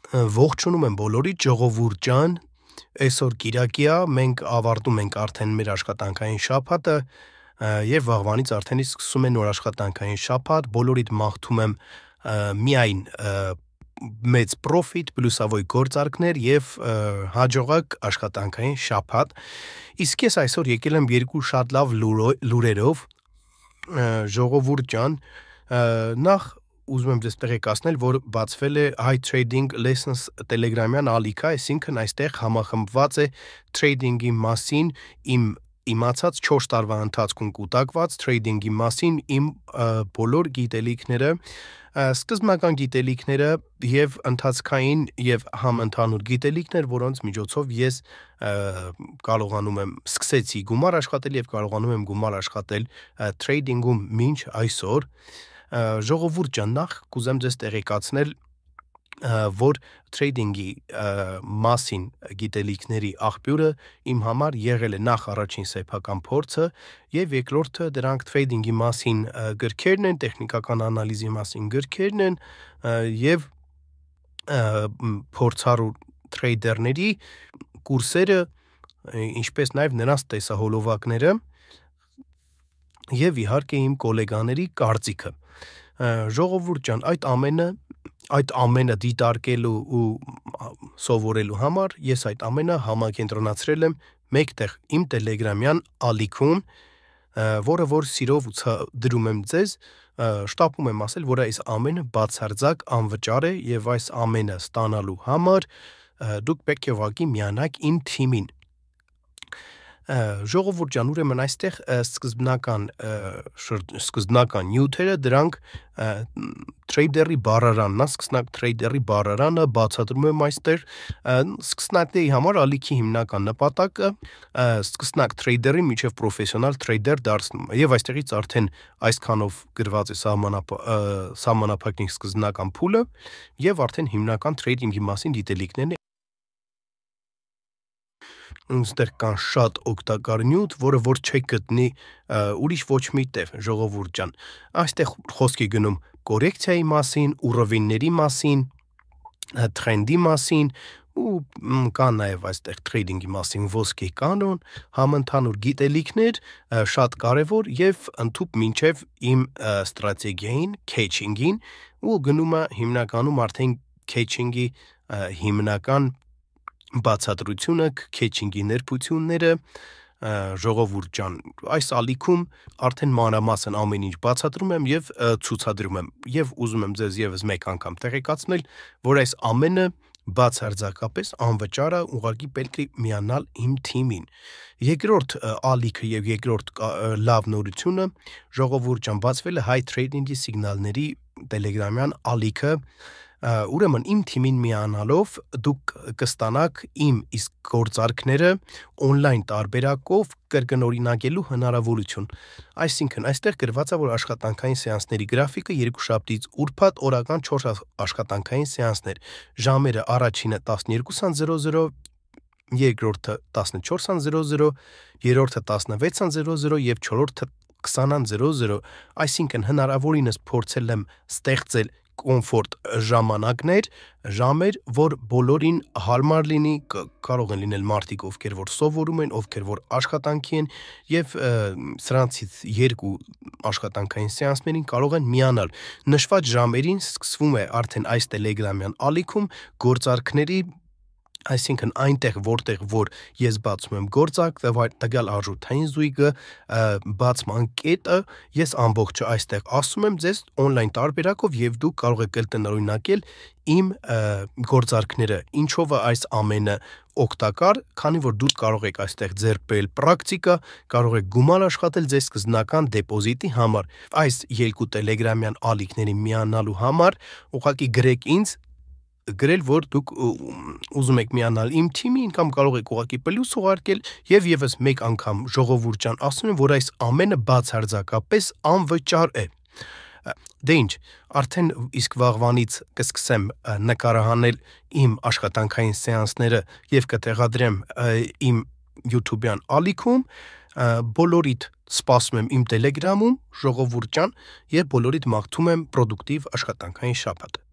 Ողջունում եմ բոլորիդ, ժողովուրդ ջան, այսօր կիրակի է, մենք ավարտում ենք արդեն մեր աշխատանքային շաբաթը եւ վաղվանից արդեն իսկ սկսում է նոր աշխատանքային շաբաթ, բոլորիդ մաղթում եմ միայն մեծ պրոֆիտ, պլյուսավոր գործարքներ եւ հաջողակ աշխատանքային շաբաթ։ Իսկ ես այսօր եկել եմ երկու շատ լավ լուրերով, ժողովուրդ ջան, նախ ուզում եմ ձեզ տեղեկացնել, որ բացվել է High Trading Lessons Telegram-յան ալիքը, այսինքն այստեղ համախմբված է trading-ի մասին իմ իմացած 4 տարվա ընթացքում կուտակված trading-ի մասին իմ բոլոր գիտելիքները, սկզբնական գիտելիքները եւ ընթացքային եւ համընդհանուր գիտելիքներ, որոնց միջոցով ես կարողանում եմ սկսեցի գումար աշխատել եւ կարողանում եմ գումար աշխատել trading-ում մինչ այսօր։ Ժողովուրդ ջան, նախ կուզեմ ձեզ տեղեկացնել, որ trading-ի մասին գիտելիքների աղբյուրը իմ համար եղել է նախ առաջին սեփական փորձը եւ երկրորդը դրանք trading-ի մասին գրքերն են, տեխնիկական անալիզի մասին գրքերն են եւ փորձառու թրեյդերների կուրսերը, ինչպես նաեւ նրանց տեսահոլովակները եւ իհարկե իմ գոլեգաների կարծիքը։ Ժողովուրդ ջան, այդ ամենը դիտարկելու ու սովորելու համար ես այդ ամենը համակենտրոնացրել եմ մեկտեղ իմ Telegram-յան ալիքում, որը որ սիրով դրում եմ ձեզ, շտապում եմ ասել, որ այս ամենը բացարձակ անվճար է եւ այս ամենը ստանալու համար դուք պետք է ուղղակի միանաք իմ թիմին։ Ժողովուրդ ջան, ուրեմն այստեղ սկզբնական նյութերը դրանք թրեյդերի բառարանն է, սկսնակ թրեյդերի բառարանը բացատրում եմ այստեղ, սկսնակների համար ալիքի հիմնական նպատակը սկսնակ թրեյդերի միջև պրոֆեսիոնալ թրեյդեր դարձնումը եւ այստեղից արդեն այսքանով գրված է սահմանափակնի սկզբնական փուլը եւ արդեն հիմնական թրեյդինգի մասին դիտելիքներն Ինստեղ կան շատ օգտակար նյութ, որը որ չեք գտնի ուրիշ ոչ մի տեղ, ժողովուրդ ջան։ Այստեղ խոսք է գնում կորեկցիայի մասին, ուռովինների մասին, թրենդի մասին ու կա նաև այստեղ թրեյդինգի մասին ոսկե կանոն, համընդհանուր գիտելիքներ, շատ կարևոր եւ ընդհուպ մինչեւ իմ ստրատեգիային, քեյչինգին ու գնումը հիմնականում արդեն քեյչինգի հիմնական բացատրությունը, քեյչինգի ներբությունները, ժողովուրդ ջան, այս ալիքում արդեն մանրամասն ամեն ինչ բացատրում եմ եւ ցուցադրում եմ եւ ուզում եմ ձեզ եւս մեկ անգամ տեղեկացնել, որ այս ամենը բացարձակապես անվճար է, ուղղակի պետք է միանալ իմ թիմին։ Երկրորդ ալիքը եւ երկրորդ լավ նորությունը, ժողովուրդ ջան, բացվել է High Trading-ի սիգնալների Telegram-յան ալիքը, ուրեմն իմ թիմին միանալով դուք կստանաք իմ իսկ գործարքները on-line տարբերակով կրկնօրինակելու հնարավորություն։ Այսինքն, այստեղ գրված է, որ աշխատանքային սեանսների գրաֆիկը երկուշաբթից ուրբաթ օրական 4 աշխատանքային սեանսներ, ժամերը առաջինը 12:00, երկրորդը 14:00, երրորդը 16:00 եւ չորրորդը 20:00, այսինքն հնարավորինս փորձել եմ ստեղծել կոմֆորտ ժամանակներ, ժամեր, որ բոլորին հարմար լինի, կարող են լինել մարդիկ, ովքեր որ սովորում են, ովքեր որ աշխատանքի են եւ սրանցից երկու աշխատանքային սեանսներին կարող են միանալ։ Նշված ժամերին սկսվում է արդեն այս Telegram-յան ալիքում գործարքների Այսինքն այնտեղ որտեղ որ ես բացում եմ գործարք, տվյալ արժութային զույգը, բացման կետը, ես ամբողջը այստեղ ասում եմ ձեզ on-line տարբերակով եւ դուք կարող եք կրկնօրինակել իմ գործարքները, ինչով է այս ամենը օգտակար, քանի որ դուք կարող եք այստեղ ձեռք բերել պրակտիկա, կարող եք գումար աշխատել ձեր սկզբնական դեպոզիտի համար։ Այս երկու Telegram-յան ալիքների միանալու համար ուղղակի գրեք ինձ գրել, որ դուք ուզում եք միանալ իմ թիմին կամ կարող եք ուղղակի պլյուս ուղարկել եւ եւս մեկ անգամ ժողովուրդ ջան, ասում եմ, որ այս ամենը բացարձակապես անվճար է։ Դե ինչ, արդեն իսկ վաղվանից կսկսեմ նկարահանել իմ աշխատանքային սեանսները եւ կտեղադրեմ իմ YouTube-յան ալիքում, բոլորիդ սպասում եմ իմ Telegram-ում, ժողովուրդ ջան, եւ բոլորիդ մաղթում եմ պրոդուկտիվ աշխատանքային շաբաթ։